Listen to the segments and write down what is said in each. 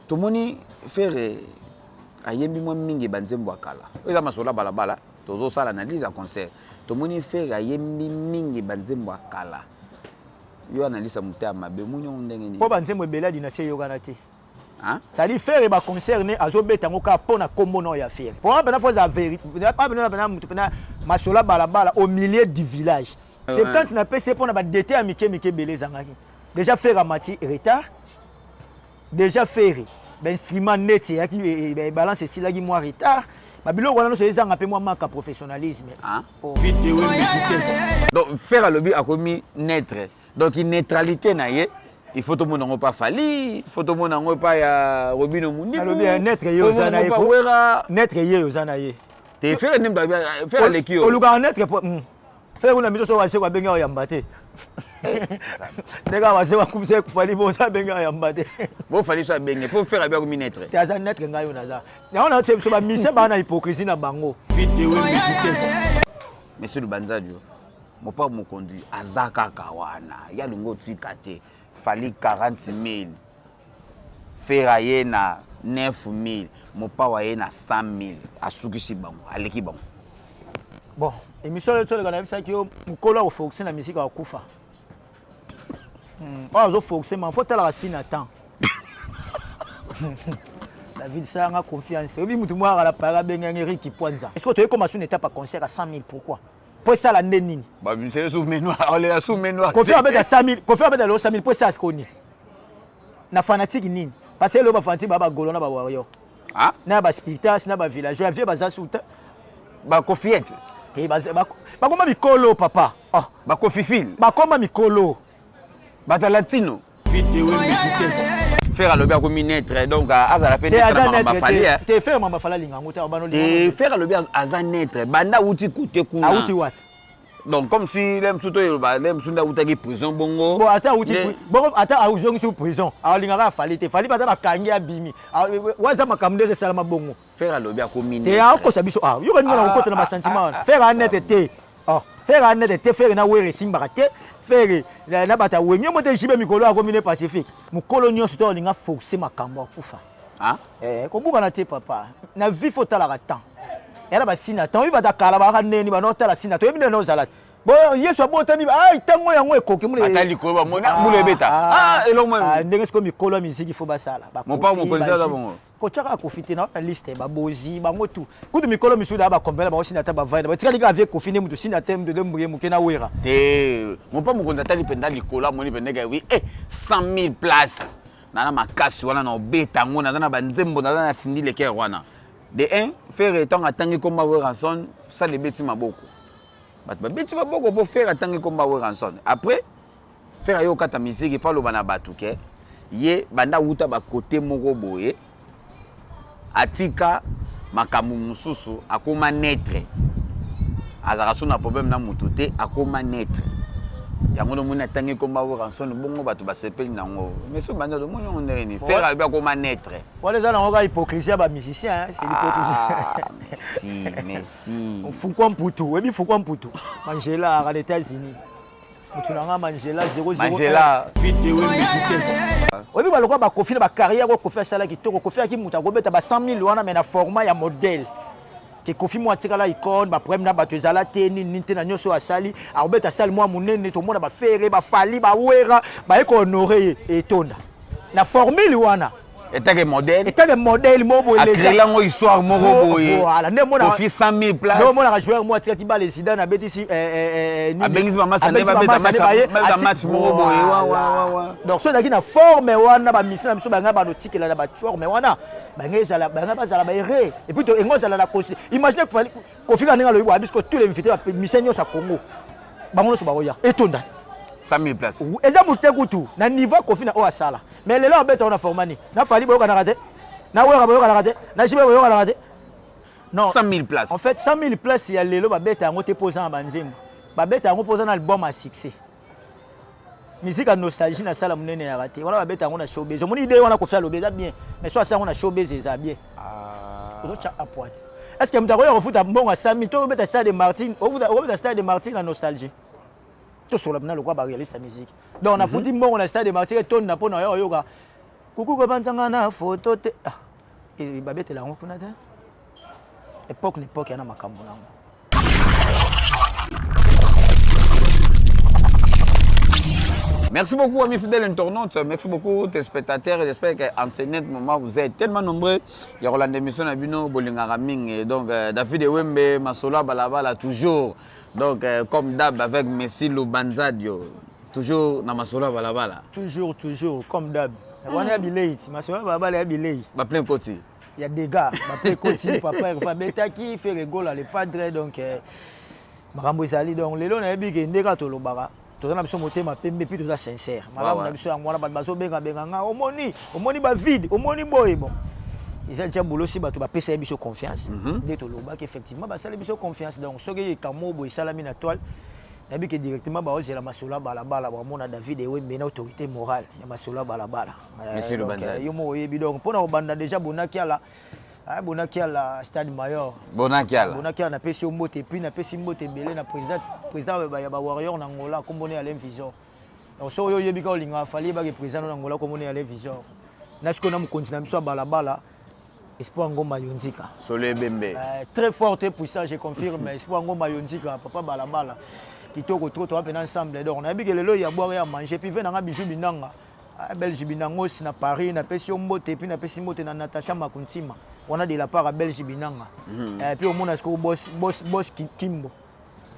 tomoni faire ayembi mwa mingi banzembo akala eza masola balabala tozo sala analyse à concert tomoni faire ayembi mingi banzembo akala yo analyse muta mabe munyo ndenge ni po banzembo ebela dynastie yokana te hein ça dit faire ba concerné azobeta ngoka pona kombo no ya faire pour moi faut la vérité pas bena mutu pena masola balabala au milieu du village c'est quand na pc pona ba dété amike mike belezangaki déjà faire amati retard déjà faire ben instrument net ya ki balance ici là qui moi retard ba biloko wana so ezanga pe moi manque professionnalisme hein vidéo vitesse donc faire lobby a commis naître donc une neutralité na ye il faut tout le monde pas fali il faut tout le monde pas ya Robino Mundi lobby naître yo zana ye naître yo zana ye te faire nimba faire l'équipe oluka naître faire una miso so wase kwa benga ya mbate Nega wase wa kumse kufali bo sa benga ya mbate bo fali so benga pour faire bien comme naître te aza naître ngayo naza na ona te so ba mise ba na hypocrisie na bango vidéo vitesse monsieur le Banzadio mon papa me conduit azaka kawana ya lungo tikate fali 40,000 faire ye na 9,000 mon papa ye na 100,000 asukisi bango aleki bango bon émission to le kana bisa ki mukolo au fonctionner na musique à kufa on zo fonctionner mais faut tala rasina temps David ça a confiance obi mutu mwa ala para benga Eric Pwanza est-ce que tu es comme une étape à concert à 100,000 pourquoi pour ça la neni ba c'est sous menoir on est la sous menoir confère avec 100,000 confère avec le 100,000 pour ça ce qu'on na fanatique nini parce que le ba fanatique ba golona ba warrior ah na ba spiritas na ba villageois vieux baza souta ba confiette et ba koma mikolo papa oh ba kofifil ba koma mikolo ba latino vidéo vitesse faire le bien comme naître donc azala pe naître ma fali te faire mama fala linga ngota bano te faire le bien azan naître banda uti côté kuna uti wat donc comme si l'aime surtout l'aime sunda utaki prison bongo bon ata uti bongo ata auzongi sur prison alinga ka fali te fali bata bakangi abimi waza makamde salama bongo faire le bien comme te ako sabiso yo ko ngala ngota na ba sentiment faire net te oh faire net te faire na were simba te faire na bata wenye mote jibe mikolo akomine pacifique mukolo nyonso to linga forcer makambo akufa ah ko buba na te papa na vie faut tala ka temps era ba sina temps bata kala ba kaneni ba no tala sina to ebine no zala bo yeso abotani ai tango yango ekoki mule atali ko ba mule beta elo mo ndenge ko mikolo musique faut basala ba mon pas mon conseil ça bongo ko chaka ko fiti na liste ba bozi ba ngotu kudu mikolo misuda ba kombela ba sina ta ba vaina ba tikali ka avec ko fini mutu sina tem de mbuye mukena wera te mon pas mon conseil atali penda likolo moni pendeka oui 100,000 places nana makasi wana na obeta ngo na na banzembo na na sindi le cœur wana de un faire étant atangi comme ranson ça les bêtis maboko bat ba bêtis maboko pour faire atangi comme ranson après faire yo kata musique pas lo bana batuke ye banda uta ba côté moko boye atika makamu mususu akoma naître azara sona problème na mututé akoma naître yango no mona tangi komba ranson bongo batu ba sepeli nango mais so banda do monyo ndeni faire alba koma naître wala za nango ka hypocrisie ba musicien c'est l'hypocrisie merci Foucault Mputu webi Foucault Mputu Angela à États-Unis mutu nanga Angela 00 Angela vidéo vitesse webi ba lokwa ba confiner ba carrière ko faire sala kitoko ko faire ki muta ko beta ba 100,000 wana mais na format ya modèle ke kofi mo atikala icône ba problème na bato ezala te nini te na nyoso asali abeta sali mo munene to mona ba fere ba fali ba wera ba eko honorer etonda na formule wana État que modèle mobo les gens lango histoire moko boye voilà ne mona kofi 100,000 places no mona joueur mo atika ki ba les sida na beti si abengisi mama sa ne ba beta match moko boye wa donc so daki na forme wana ba mission na biso ba ngaba no tikela na ba forme wana ba ngezala ba ngaba zala ba erreur et puis to engozala na kosi imaginez que kofi ka ninga lo yibo biso tous les invités ba mission nyo sa Congo bango no so ba oya etonda 100,000 places eza mutekutu na niveau kofi na o asala mais les là bête on a formé na fali boyo kana raté na wera boyo kana raté na jibe boyo kana raté non 100,000 places en fait 100,000 places ya lelo ba bête yango te posant ba nzembo ba bête yango posant na album à succès musique à nostalgie na sala munene ya raté wala ba bête yango na showbiz mon idée wana ko faire le beza bien mais soit ça on a showbiz eza bien rocha à point est-ce que mtako yo refuta mbongo 100,000 to bête stade de Martin au bête stade de Martin na nostalgie tout sur le plan le quoi ba réaliste musique donc on a foutu mbongo na stade de Martin ton na pona yo yoga Coucou kobanzanga na photo te. Ah. Et babete la ngokuna te. Époque yana makambo nango. Merci beaucoup, amis fidèles internautes. Merci beaucoup, téléspectateurs. J'espère qu'en ce moment, vous êtes tellement nombreux. Il y aura l'émission Abino Bolingaraming. Donc, David Ewembe, Masola Balabala, toujours. Donc, comme d'hab, avec Messi Lubanzadio. Toujours dans Masola Balabala. Toujours, comme d'hab. On est habillé. Masola Balabala est habillé. Bah, plein côté. Il y a des gars. Plein côté. Papa, Beta qui fait rigolo, les padres. Donc, Marambo Sali. Donc, les gens, on a dit qu'il y a des gars. Tout ça, nous sommes puis tout ça sincère. Madame, nous sommes en train de omoni ba vide, omoni boy bon. Ils ont déjà boulot si batu ba pesa biso confiance. Dès to loba qu'effectivement ba sala biso confiance. Donc ce que kamo boy salami na toile. Nabi que directement ba ozela masola balabala ba mona David et Wembe na autorité morale. Ya masola balabala. Monsieur le Banza. Yo mo yebi donc pona obanda déjà bonaki ala. Ah bonaki ala stade mayor. Bonaki ala. Bonaki na pesi mbote puis na pesi mbote belé na président ya ba warrior na Angola kombone à l'invision. Donc so yo yebi ka olinga fali ba ke président na Angola kombone à l'invision. Na ce qu'on a mu continuer biso balabala. Espoir Ngoma Yondika. Solé Bembe. Très fort et puissant, je confirme. Espoir Ngoma Yondika, papa balabala. Qui toko trop trop ensemble. Donc on a vu que le lot y a boire et à manger puis venant à bijou binanga. Belge binangos na Paris na Pession Mbote puis na Pession Mbote na Natacha Makuntima. On a de la part à Belge binanga. Puis au monde à ce que boss Kimbo.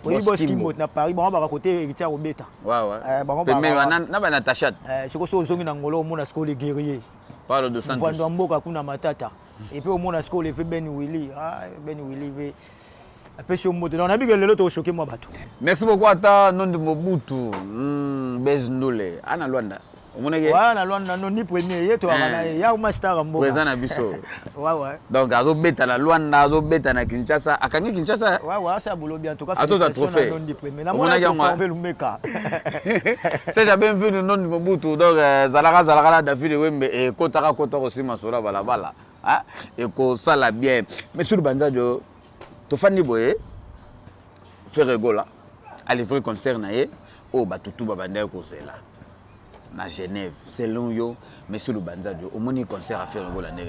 Oui, boss Kimbo na Paris bon on va côté héritier au bêta. Ouais. Mais na ba Natacha. C'est que so zongi na ngolo au monde à ce que les guerriers. Parle de santé. Vando mboka kuna matata. Et puis au monde à ce que les fait Ben Willy. Ben Willy on a vu que le lot a choqué moi bateau. Merci beaucoup à ta nom de Mobutu. Beznole. Ana Luanda. Ouais, na Luanda non ni premier yeto abana ya uma star mboka. Président na biso. Ouais. Donc azo beta na Luanda, azo beta na Kinshasa. Akangi Kinshasa. Ouais, ça boulot bien en tout cas. Ato za trophée. On a fait Lumeka. C'est j'ai bien vu le nom de Mobutu. Donc Zalaka David Wembe et Kotara aussi Masola balabala. Hein? Et ko ça la bien. Monsieur le Banzadio Tofani Boye, Ferregola, à livrer concert naé, oh batutu babanda ko c'est là. Na Genève, selon yo, monsieur le Banzadio, au moni concert à Ferregola ndenge.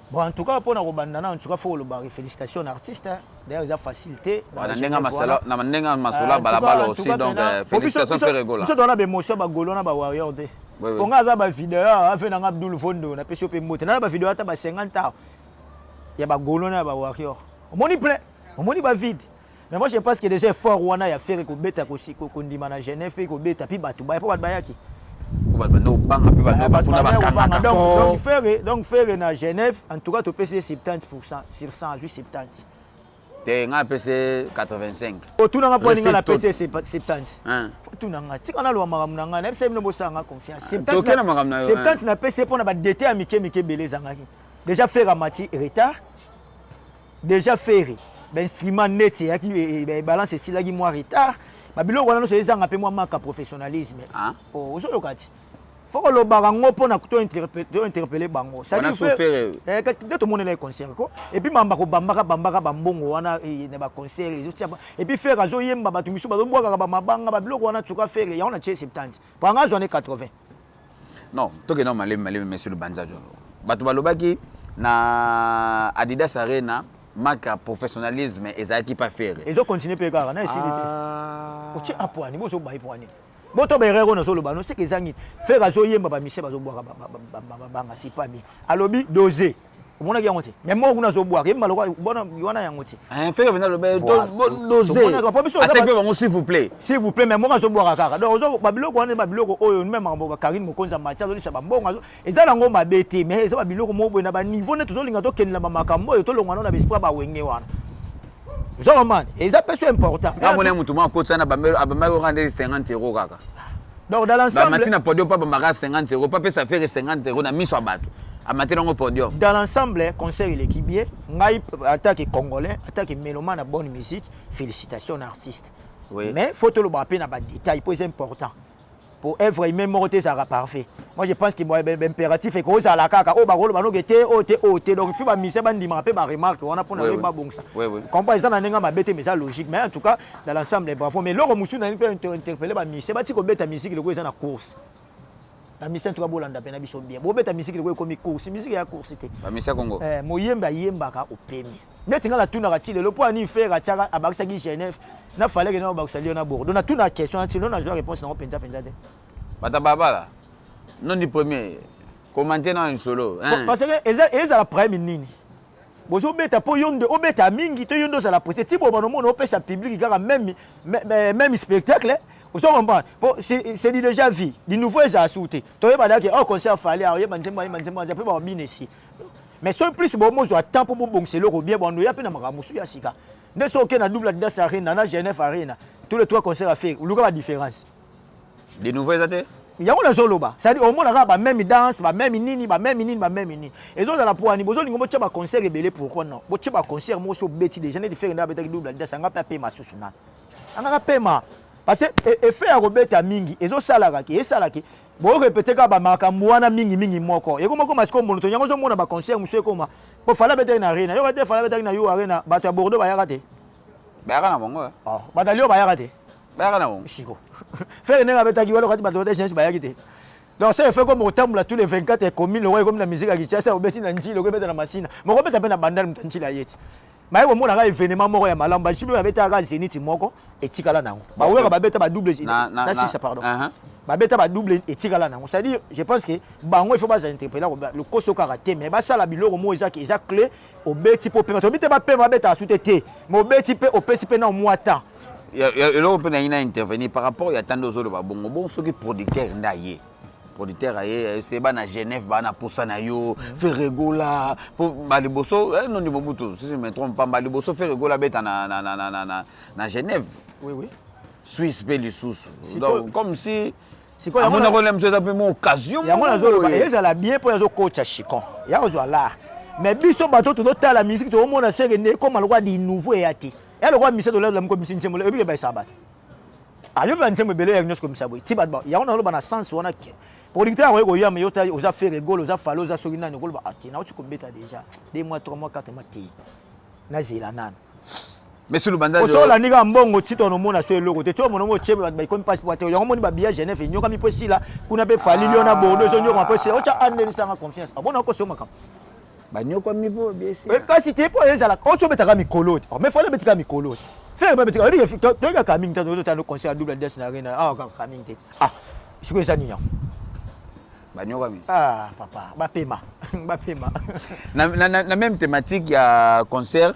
Bon en tout cas pour na robandana en tout cas faut le bari félicitations artiste d'ailleurs ils ont facilité. Na ndenga masala na ndenga masola balabala aussi donc félicitations Ferregola. Tout dans la émotion ba golo na ba warrior de. On a za ba vidéo a fait na Abdul Fondo na pesi pe moto na ba vidéo ata ba 50 ans. Ya ba golo na ba warrior. On moni plein, on moni ba vide. Mais moi je pense que déjà fort wana ya faire ko beta ko si ko ndima na Genève ko beta pi batu ba po ba yaki. Donc faire na Genève en tout cas tu peux 70% sur 100 juste 70. T'es nga PC 85. O tout na point nga la PC 70. Tout na nga tika na lo magamu na nga na bisa bino bosanga confiance. 70 na PC pour na ba dété à mike beleza nga. Déjà faire mati retard. Déjà faire l'instrument net qui balance ici là qui moi retard ba bilo wana no se ezanga pe moi manque professionnalisme o zo lokati faut que le barango pona to interpeller bango ça dit faire que tout le monde les concert ko et puis mamba ko bambaka bambongo wana ne ba concert et puis faire azo yemba batu misu ba zo bwaka ba mabanga ba bilo wana tuka faire ya on a 70 pour nga zo 80 non to que non malé monsieur le Banzajo batu balobaki na Adidas Arena marque professionnalisme et ça qui pas faire. Ils ont continué à faire na ici. O ti apoani bo so ba ipoani. Bo to ba rero na so lo ba no c'est que zangi faire azo yemba ba mise ba zo boaka ba si pas mi. Alobi doser. Omona ki yangote. Mais moi kuna zo boaka yemba lo bona yona yangote. Faire bena lo ba doser. Assez peu bango s'il vous plaît. S'il vous plaît mais moi zo boaka kaka. Donc zo ba biloko wana ba biloko oyo même ba Karine Mokonza Matia zo lisa ba mbonga zo. Ezala ngo mabete mais eza ba biloko mo bo na ba niveau ne to linga to kenela ba makambo oyo to longwana na besprit ba wenge wana. Zo man, eza peso important. Na mona mutu ma ko tsana ba mero rendre 50 € kaka. Donc dans l'ensemble Matina podium pas ba 50 €, pas ça faire 50 € na miso bato. A matina ngo podium. Dans l'ensemble concert il est bien. Ngai attaque congolais, attaque mélomane à bonne musique, félicitations artistes. Oui. Mais faut te le rappeler na ba détail pour c'est important. Pour œuvre mémorité ça sera parfait. Moi je pense que bon impératif et que ça la kaka o ba rolo ba no gete o te donc il faut ba mise ba ndima pe ba remarque on a pour na ba bongsa. Oui. Comprends ça na nenga ma bête mais ça logique mais en tout cas dans l'ensemble bravo mais loro musu na peut interpeller ba mise ba ti ko beta musique le ko ça na course. La musique tu vas bolanda pena biso bien. Bo beta musique ko komi course, musique ya course te. La musique Congo. Moyemba yemba ka opemi. Ndeti ngala tuna katile le point ni faire ataka abakisa ki Genève. Na fallait que na bakisa Lyon na Bordeaux. Na tuna question tu non na joie réponse na penza te. Bata baba là. Non du premier. Commenter dans une solo, hein. Parce que eza la première nini. Bozo beta po yondo obeta mingi to yondo za la presse. Ti bo bano mono pesa public kaka même spectacle. Vous comprenez? C'est déjà vu. Du nouveau ils a sauté. Toi ba daki au concert fallait a yeba nzemba après ba binesi. Mais so plus bo mozo attend pour bon c'est le bien bon ya pe na makamusu ya sika. Ne so ke na double Adidas Arena na Genève Arena. Tous les trois concerts à faire. Où la différence? Des nouveaux étaient yango na zoloba c'est-à-dire au moins ba même danse ba même nini et donc la pour ani bozo lingo bocha ba concert rebelle pourquoi non bocha ba concert mo so beti déjà ne de faire na beta double Adidas nga pa pema susu na anga pema parce que effet ya robeta mingi ezo salaka ki esalaki bo répéter ka ba makambo wana mingi moko e komako masiko mono to yango zo mona ba concert musu ekoma po fala beta na arena yo ka fala beta na yo arena bato ya Bordeaux ba yakate ba yakana bongo ah batalio ba yakate ba yakana bongo Chico faire nenga beta ki wala ka bato de chance ba yakite donc c'est fait comme autant tous les 24 et comme le comme la musique à Kinshasa obeti na njilo ko beta na masina moko beta pe na bandal mtanchila yeti mais au moins événement moko ya malamba chibi ba beta ka Zénith moko etikala nango ba weka ba beta ba double na si ça pardon ba beta ba double etikala nango c'est à dire je pense que bango il faut pas interpréter le koso karaté mais ba sala biloko mo ezaki eza clé obeti po pema to bita ba pema beta asutete mo obeti pe opesi pe na moata et là on peut intervenir par rapport à tant d'autres bongo bon ceux qui producteurs ndaye producteur aye c'est ba na Genève ba na posa na yo Ferregola pour baliboso non ni bobuto si je me trompe pas baliboso Ferregola beta na Genève oui Suisse pe les sous donc comme si c'est quoi on a relève cette occasion ya mona zo ba eza la bien pour yazo coach Chicon ya zo là mais biso bato to ta la musique to mona sere ne comme le roi di nouveau et ati ya le roi mise de la comme si nsembo e bi ba sabat ayo ba nsembo bele ya nyos comme ça boy ti ba ya on a lo ba na sens wana ke producteur ko ya me yota oza faire gol oza falo oza sorina ne gol ba ati na uti ko beta déjà 2 mois 3 mois 4 mois ti na zila nana mais sur le banza so la niga mbongo ti to no mona so eloko te to mona mo chebe ba ko passeport te yango moni ba bia Genève nyoka mi posila kuna be fali liona Bordeaux so nyoka posila o cha ande sanga confiance abona ko so makam banyoko mipo biesi kasi te po ezala o to betaka mikolo mais fallait betika mikolo faire ba betika to ga coming ta to ta no concert double Adidas na arena ka coming te siko ça nino banyoko mi papa ba pema na même thématique ya concert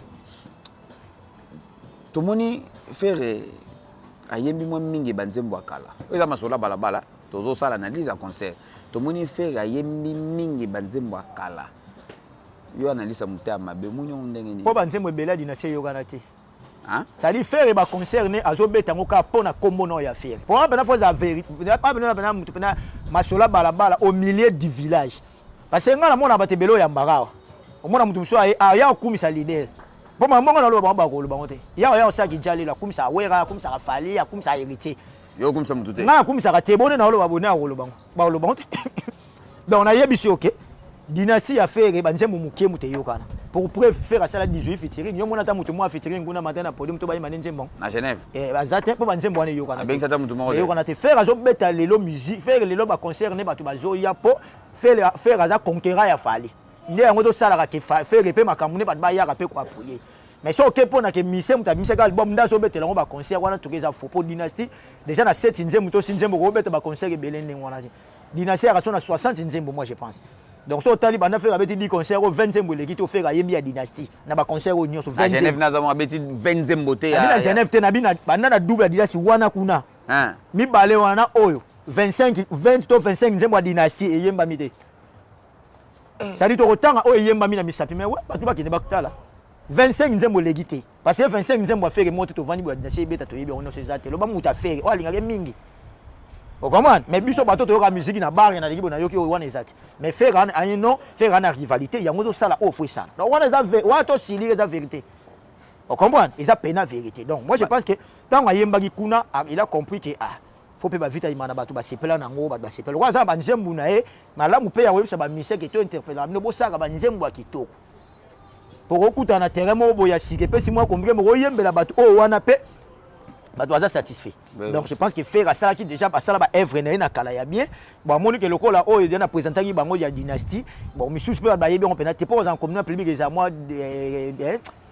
tout moni faire ayembi mo mingi banzembo akala eza masola balabala tozo sala analyse ya concert tout moni faire ayembi mingi banzembo akala yo analyse muta mabe munyo ndenge ni po banzembo ebela dinasie yo kana te ça dit faire ba concert ne azobeta ngoka pona kombo no ya faire pour na fois la vérité pas na mutu pena masola balabala au milieu du village parce que ngala mona batebelo ya mbarawa omona mutu mso ya okumisa leader po mamonga na lo ba ko lo bangote ya osaki jali la kumisa wera kumisa rafali ya kumisa héritier yo kumisa mutu te na kumisa ka tebone na lo ba bona ko lo bango ba lo bangote donc na yebisi OK dynastie a fait banzembo muke muté yokana pour faire ça la 18 featuring yo mona ta mutu mo featuring nguna matin na podium to ba imane nzembo na Genève bazate po banzembo wana yokana ben ça ta mutu mo yokana te faire azo beta lelo musique faire lelo ba concert ne batu bazo ya po faire aza conquérant ya fali nde yango to sala ka faire pe makambu ne batu ba ya ka pe ko appuyer mais so ke pona ke mise muta mise ka album ndazo betela ngo ba concert wana tukeza fo po dynastie déjà na 7 nzembo to nzembo ko beta ba concert e belende wana dynastie a na 60 nzembo moi je pense. Donc so tali bana faire avec 10 concerts au 20e boleki to faire yembi ya dynastie na ba concert au nyonso 20e. Genève na zama beti 20e boté ya. Na Genève te na bina bana na double dynastie wana kuna. Mi balé wana oyo 25 20 to 25 nzembo ya dynastie e yemba mité. Ça dit to rotanga oyo yemba mi na misapi mais ouais batu ba kine bakutala. 25 nzembo legité parce que 25 nzembo a faire monter to vandi ya dynastie beta to yebi ono sezate lo ba muta faire o alinga mingi. Comment? Mais biso bato to yoka musique na bar na likibo na yoki o wana ezati. Mais faire un non, faire une rivalité, yango to sala o fo ça. Donc wana za wa to sili za vérité. On comprend? Ils a peine la vérité. Donc moi je pense que tant ayemba kuna il a compris que faut pas vite imana bato ba sepela nango ba sepela. Kwa za ba nzembu na e, malamu pe ya webisa ba mise ke to interpréter. No bo saka ba nzembu akitoko. Pour okuta na terrain mo bo ya sike pe si moi comprendre mo yembela bato o wana pe bah doit être satisfait. Donc je pense que faire ça qui déjà ça là œuvre na kala ya bien bon moni que le là oh il a présenté qui bango ya dynastie bon monsieur peut ba yebe on peut pas aux en communauté publique les moi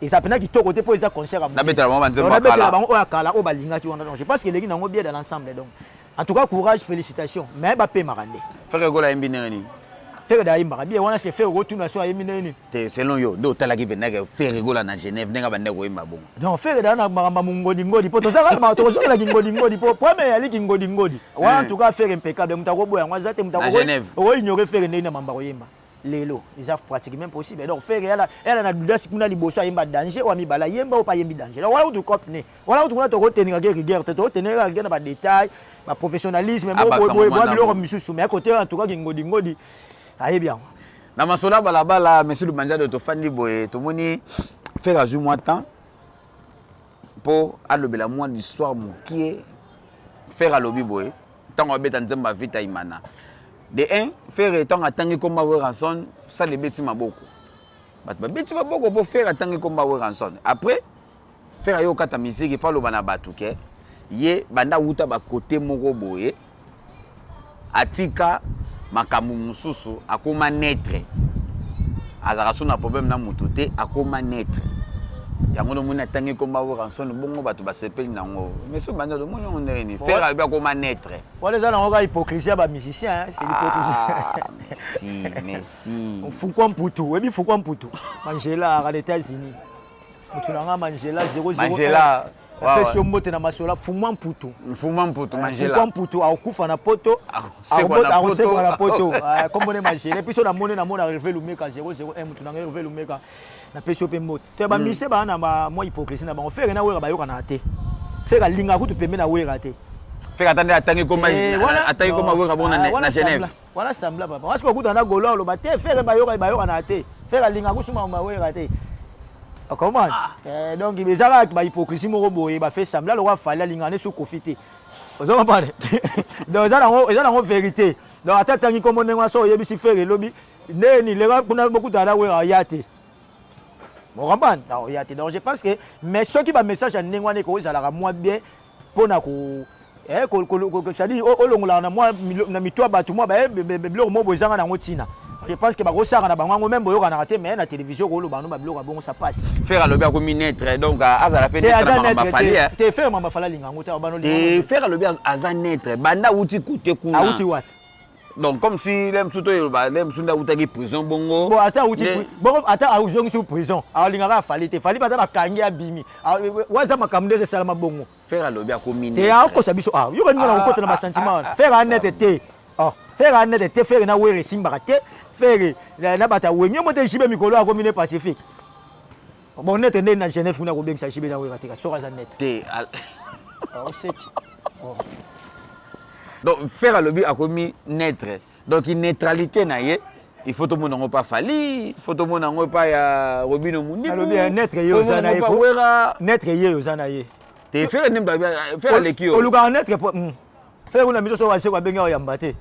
et ça peut qui to côté pour les concert na betela bango banzembo kala kala bango o kala o balinga ki wana donc je pense que les gens bien dans l'ensemble donc en tout cas courage félicitations mais ba pe marande faire gola yimbi nani faire da yimba bien wana c'est faire retour nation yimbi nani te selon yo do talaki benaka faire gola na Genève nenga bande ko yimba bon donc faire da na mangamba ngodi ngodi po to saka ma to zo la ngodi ngodi po premier ali ngodi ngodi wana en tout cas faire impeccable mutako boya ngwa zate mutako o ignorer faire ndeni na mamba ko yimba lelo ils ont pratiquement possible donc faire elle na dudas kuna liboso yimba danger wa mibala yemba ou pas yembi danger wala utu copne wala utu to retenir guerre to tenir guerre ba détail ba professionnalisme mo bilo misusu mais à côté en tout cas ngodi ngodi aye bien na masola balabala monsieur le manager de tofandi boye to moni faire ajout moi temps pour alobela moi l'histoire mokie faire alobi boye tant obeta nzemba vita imana de un faire étant atangi comme ranson ça les beti maboko ba beti maboko pour faire atangi comme ranson après faire yo kata musique pas lo bana batuke ye banda uta ba côté moko boye atika makamu mususu akoma netre azaka suna problème na mututé akoma netre yango no mona tangi komba wo ranson bongo batu ba sepeli nango mais so banda do mona on est faire alba akoma netre wala za nango ka hypocrisie ba musicien c'est l'hypocrisie merci Foucault Mputu webi Foucault Mputu Mandela à États-Unis mutunanga Mandela 00 Mandela après mbote na masola Fuma Mputu Mandela Fuma Mputu akufa na poto akosekwa na poto comme on Mandela puis on a monné na mona relevé lumeka 001 mutunanga relevé lumeka na peso pe mbote te ba mise ba na moi hypocrisie na ba on faire na wera ba yoka na te faire linga kutu pembe na wera te faire attendre atangi comme wera bon na Genève voilà sembla papa parce que kutu na golo lo ba te faire ba yoka na te faire linga kusuma ma wera te. Comment donc il y a une hypocrisie il va faire semblant le roi fallait l'ingénieur sous confité vous comprenez donc ils ont la vérité donc attends comme on est so yebi si faire lobby neni les gars kuna beaucoup d'ala ouais yate vous comprenez donc je pense que mais ceux qui va message à nengwane ko ça la moi bien pour na ko ça dit au longola na moi na mitwa batu moi ba bilo mo bozanga na ngotina. Je pense que Barossa na bango même boyo na raté mais na télévision ko lo banu ba bilo ka bon ça passe faire le bien comme netre donc azala peine ma fali te faire ma fala linga ngota banu te faire le bien aza netre banda uti côté kuna uti wat donc comme si lem suto yo ba lem sunda utaki prison bongo bon attends uti bon attends a ujongi sur prison a linga ka fali te fali bata ba kangi abimi waza makamde salama bongo faire le bien comme netre te a ko sabiso yo ka ngona ko na ba sentiment faire a net te faire a net te faire na were simba te faire na bata wenyo mote jibe mikolo a commune pacifique bon net ndé na Genève kuna ko bengisa jibe na wera te ka sora za net te donc faire le but a commis naître donc une neutralité na ye il faut tout le monde pas fali il faut tout le monde pas ya robino mundi le bien naître yo za na ye naître yo za na ye te faire nimba faire lekio o luka naître faire una miso so wa se kwa benga ya mbate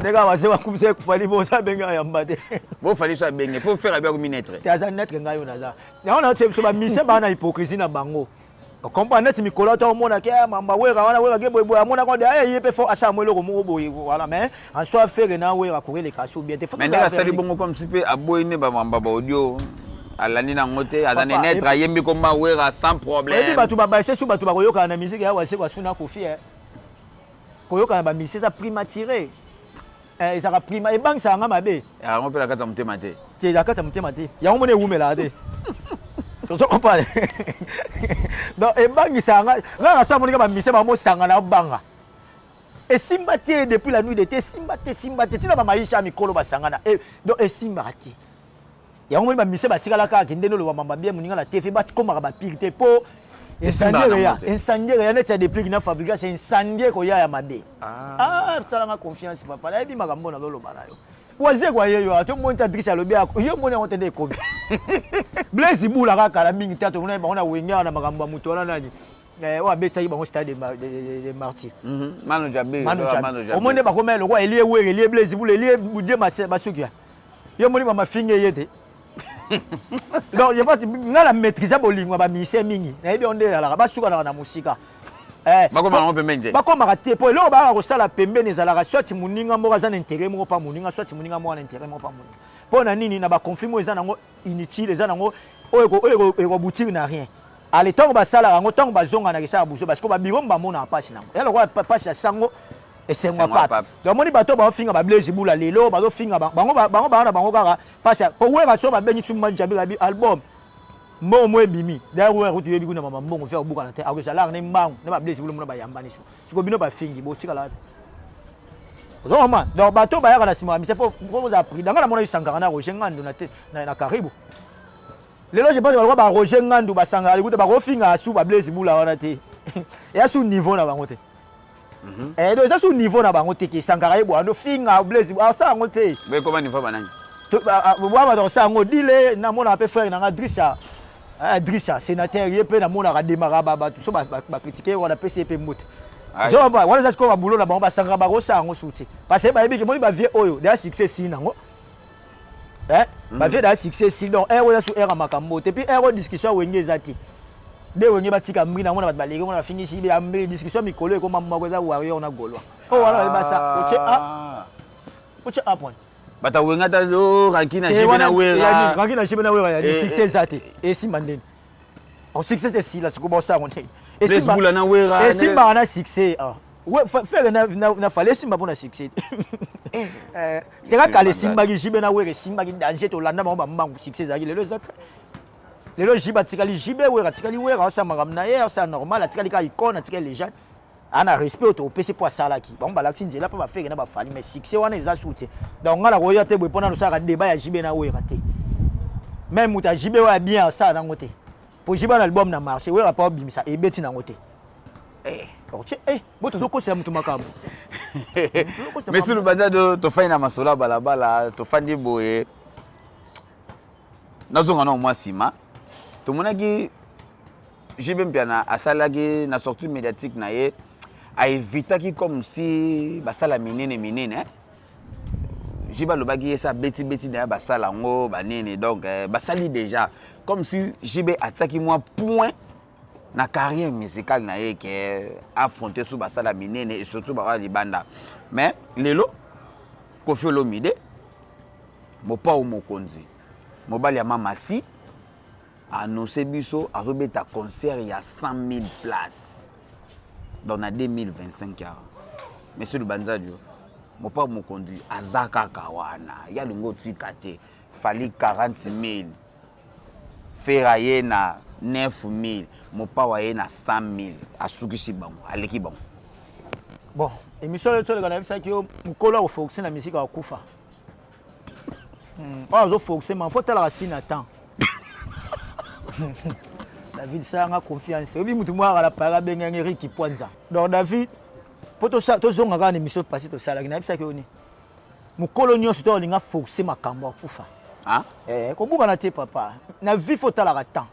nega wase wa kumse kufali bo sa benga ya mbate bo fali so benga pour faire bien comme naître te za naître ngayo na za ya ona te so ba mise ba na hypocrisie na bango comprendre si mikolo to mona ke mamba wera wana wera ke boyboy amona ko de ye pe fo asa mo loko mo boy voilà mais en soit faire na wera ko le kaso bien te faut mais nega sali bongo comme si pe aboy ne ba mamba ba audio alani na ngote azane naître ayembi comme wera sans problème et batu ba ba c'est batu ba ko yoka na musique ya wase kwa suna kofi ko yoka na ba musique ça primatiré ça ka prima e bank ça nga mabe ya ngo pe la kata mutema te te la kata mutema te ya ngo ne wumela te tu comprends donc et bangi sanga nga sa monika ba mise ba mo sanga na banga et simbati depuis la nuit d'été simbati tina ba maisha mikolo ba sanga na et donc et simbati ya ngo ba mise ba tikala ka kindeno lo ba mamba bien muninga la TV ba komaka ba pirité po incendier ya net ya depuis na fabriquer c'est incendier ko ya mabe salanga confiance papa la bi makambo na lolo bana yo waze kwa yeyo ato monta drisha lobi ako yo mona ontende ko Blaise Bula kaka la mingi tato on wenya na makambo mutu wana nani wa beta yi bango stade de martyr mano jabe o monde ba komela ko elie were elie Blaise Bula elie budje basukia yo moni mama finge yete Donc je pense nga la maîtriser bolingo ba mise mingi. Na yebi onde la ba suka na musika. Bakoma na pembeni. Bakoma ka te po elo ba ko sala pembeni ezalaka soit muninga moko za na intérêt moko pa muninga soit muninga moko na intérêt moko pa muninga. Po na nini na ba conflit mo eza nango inutile eza nango oyo boutique na rien. Ale tongo ba sala ngo tongo ba zonga na kisa buso parce que ba biro mba mona pasi nango. Elo ko pasi ya sango esengwa papa. Donc moni bato ba finga ba blaze bula lelo ba finga bango na bango kaka pasi po wera so ba benyi tu manjabi abi album. Mo bimi. D'ailleurs tu yebi kuna mama mbongo faire buka na te. Ako sala ne mbango ne ba blaze bula mona ba yamba niso. Siko bino ba fingi bo tika la. Donc bato ba yaka na sima mi se faut vous appris. Danga na mona isangaka na roje ngando na te na karibu. Lelo je pense ba roje ngando ba sanga ali kuta ba kofinga asu ba blaze bula wana te. Ya su niveau na bango te. Donc ça sous niveau na bango te ki sangaka yebo ando finga blaze asa ngo te. Mais comment niveau banani? Ba donc ça ngo dile na mona pe frère na Drisha sénateur yepe na mona ka démarra ba tout so ba critiquer wana PCP moute. Jo ba wana ça ko ba boulot na bango ba sanga ba ko sa ngo souti. Parce que ba yebi ke moni ba vie oyo da succès si nango. Ba vie da succès si donc ero ya su era makambo te puis ero discussion wenge ezati. De wenge batika mbri na mona ba balege mona finishi bi ambe discussion mikolo ko mamma ko za warrior na golwa. Oh wana ba sa oche a point. Bata wenga ta zo rankina shibena wera. Rankina shibena wera ya succès zate. Et si mandeni. O succès c'est si la siko ba sa ngonte. Et si bula na wera. Et si ba na succès ouais faire na fallait simba pour na succès. C'est là quand les simba qui shibena wera simba qui danger to landa ba mbangu succès zaki lelo zate. Lelo jiba tikali jibe wera tikali wera sa magamna hier ça normal tikali ka icône tikali légende. Ana respect au PC pour ça là qui bon ba l'action là pas faire na ba fali mais succès wana eza soutien donc ngala ko yote bo pona no saka débat ya jibe na wera te même muta jibe wa bien ça na ngote pour jibe na album na marché wera pas bimisa e beti na ngote boto to ko se mutu makambo mais sur le banjado to faina masola balabala to fandi boye nazonga na moi sima to monaki jibe mpiana asalaki na sortie médiatique na ye a évité comme si basala minene jiba lobaki esa beti na basala ngo banene donc basali déjà comme si jibe attaque moi point na carrière musicale na ye que affronter sous basala minene et surtout ba libanda mais lelo Koffi Olomide mopa ou mokonzi mobali ya mamasi annoncé biso azobeta concert il y a 100 000 places dans la 2025 monsieur le Banzadio mon papa mokondi azaka kawana ya lungo tikate fali 40 000 feraye na 9 000 mon papa ye na 100 000 asukisi bango aleki bango bon émission de tole kana bisa ki mukolo au fonctionner na musique akufa zo fonctionner mais faut tala sina temps David ça a confiance. Obi mutu mwa ala para benga ngeri ki Pwanza. Donc David poto ça to zonga kana émission passé to sala na bisa ki oni. Mukolo nyonso to linga forcer makambo akufa. Ko buba na te papa. Na vie faut tala ka temps.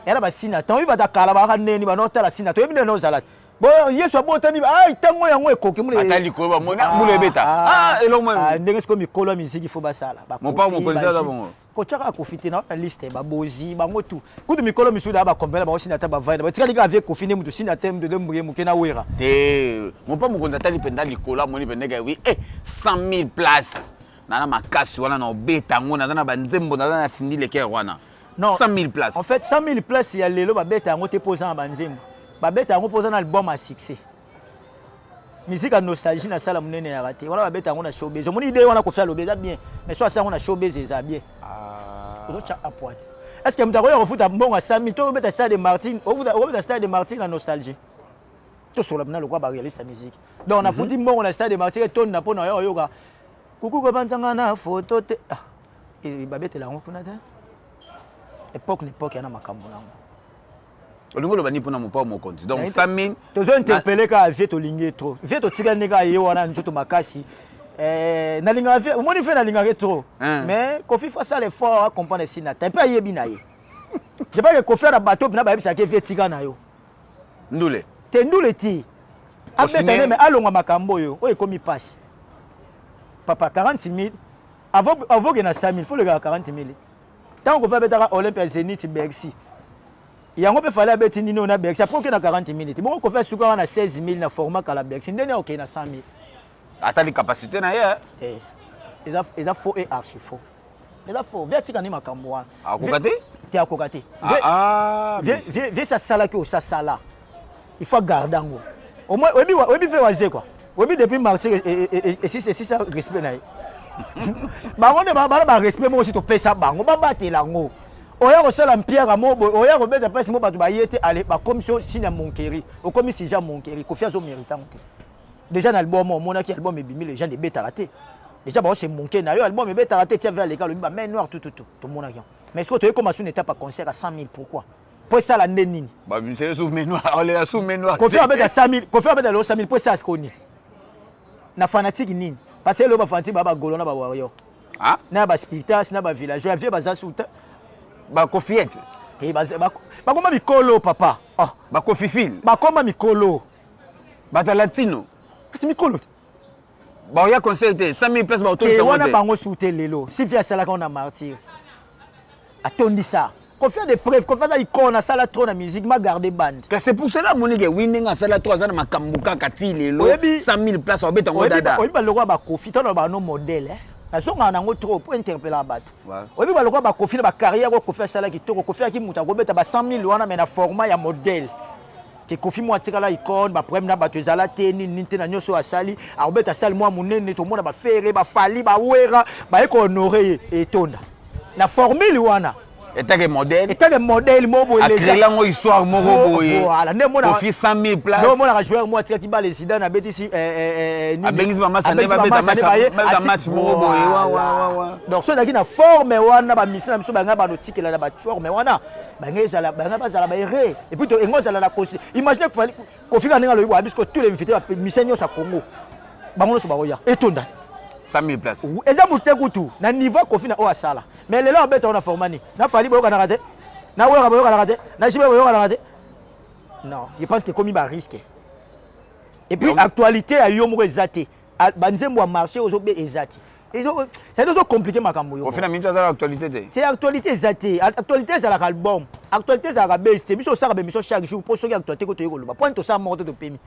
Era ba sina temps, ba ta kala ba kaneni ba no tala sina to ebine no zala. Bon yeso abotani tango yango ekoki mule atali ko ba mule beta elo mo ndenge ko mikolo musique faut basala ba mon pas mon concert da bongo ko chaka ko fiti na liste ba bozi ba ngotu kudu mikolo misuda ba kombela ba osina ta ba vaina ba tikali ka avec ko fini mutu sina tem de mbuye mukena wera te mon pas mon concert tali penda likola moni pendega oui 100 000 places nana makasi wana na obeta ngona na ba nzembo na sindi leke wana 100 000 places en fait 100 000 places ya lelo ba beta ngote posant ba nzembo babeta ngo poza na album à succès musique à nostalgie na sala munene ya raté wala babeta ngo na showbiz moni idée wana ko faire le beza bien mais soit ça ngo na showbiz eza bien rocha à point est-ce que mtako yo futa mbongo 100 000 to beta stade de Martin o beta stade de Martin na nostalgie to sur la bana le quoi ba réaliste musique donc on a futi mbongo na stade de Martin ton na pona yo yoga kuku ko banzanga na photo te et babeta la ngo kuna ta époque ya na makambo nango Olingolo bani pona mopa mokonzi donc 100 000 tozo interpeller ka vie to lingi trop vie to tika neka ye wana njoto makasi na linga vie o moni fait na linga trop mais Koffi fa ça l'effort à comprendre si na pas yebi na ye je pas que Koffi na bateau na ba bisa ke vie tika na yo ndule te ndule ti abeta mais alonga makambo yo o ekomi passe papa 40 000 avant que na 5 000 faut le gars 40 000 tant qu'on fait betaka Olympia Zénith Bercy yango pe fallait beti nino na Bercy après que na 40 minutes bon qu'on fait suka na 16 000 na format kala Bercy ndene OK na 100 000 ata li capacité na ye ils a faux et archi faux ils a faux vertika ni makambo wana akokate te akokate viens ça sala que ça sala il faut garder ngo au moins obi fait waze quoi obi depuis martyr et si ça respect na bango ne ba respect mo aussi to pesa bango ba batela ngo oya ko sala mpierre mo oya ko beta pesa mo ba ba yete aller ba commission signe Monkeri au commission Jean Monkeri ko faire zo méritant déjà dans l'album mon a qui album et bimi les gens de beta raté déjà ba c'est Monkeri na yo album et beta raté tiens vers les gars le ba main noire tout mon a mais est-ce que tu as commencé une étape à concert à 100 000 pourquoi pour ça la neni ba c'est sous main noire on est là sous main noire ko faire avec 100 000 ko faire avec 100 000 pour ça ce qu'on dit na fanatique nini parce que le ba fanatique ba golona ba warrior ah na ba spiritas na ba villageois vieux baza souta ba kofiette et ba koma mikolo papa oh ba kofifil ba koma mikolo ba latino c'est mikolo ba ya concert 100 000 places ba autour de ça wana bango souté lelo si via sala qu'on a martyr atondi ça qu'on fait des preuves qu'on fait des icônes à sala trop na musique ma garder band que c'est pour cela monique winning à sala 3 ans makambuka kati lelo 100 000 places au betongo dada oyi ba lokwa ba kofi tona ba no modèle na songa nango trop pour interpeller bato oyi ba lokwa ba kofi na ba carrière ko faire sala kitoko ko faire ki muta ko beta ba 100 000 wana mais na format ya modèle ke kofi mo atika la icône ba problème na bato ezala te ni ninte na nyoso asali a beta sala mo munene to mona ba fere ba fali ba wera ba eko honorer etonda na formule wana état que modèle mobo les créer lango histoire moko boye voilà ne mona kofi 100 000 places no mona joueur mo atika ki ba les sida na betisi a bengis mama ça ne va beta match moko boye wa donc so daki na forme wana ba mission na biso ba nga ba notikela na ba forme wana ba ngezala ba nga ba zala ba erreur et puis to engozala na kosi imaginez que kofi ka ninga lo yibo parce que tous les invités ba mission yo sa Congo bango so ba roya etonda 100 000 places eza mutekutu na niveau kofi na o asala mais les là on bête on a formé na fali boyo kana raté na wera boyo kana raté na chibe boyo kana raté non je pense que comme il va risquer et puis actualité a yo mo ezate banzembo a marché ozo be ezati c'est deux compliqué makambo yo au final minute ça actualité c'est actualité ezate actualité ça l'album actualité ça la best biso ça ba mission chaque jour pour ceux qui actualité ko to yiko point to ça morte de pemi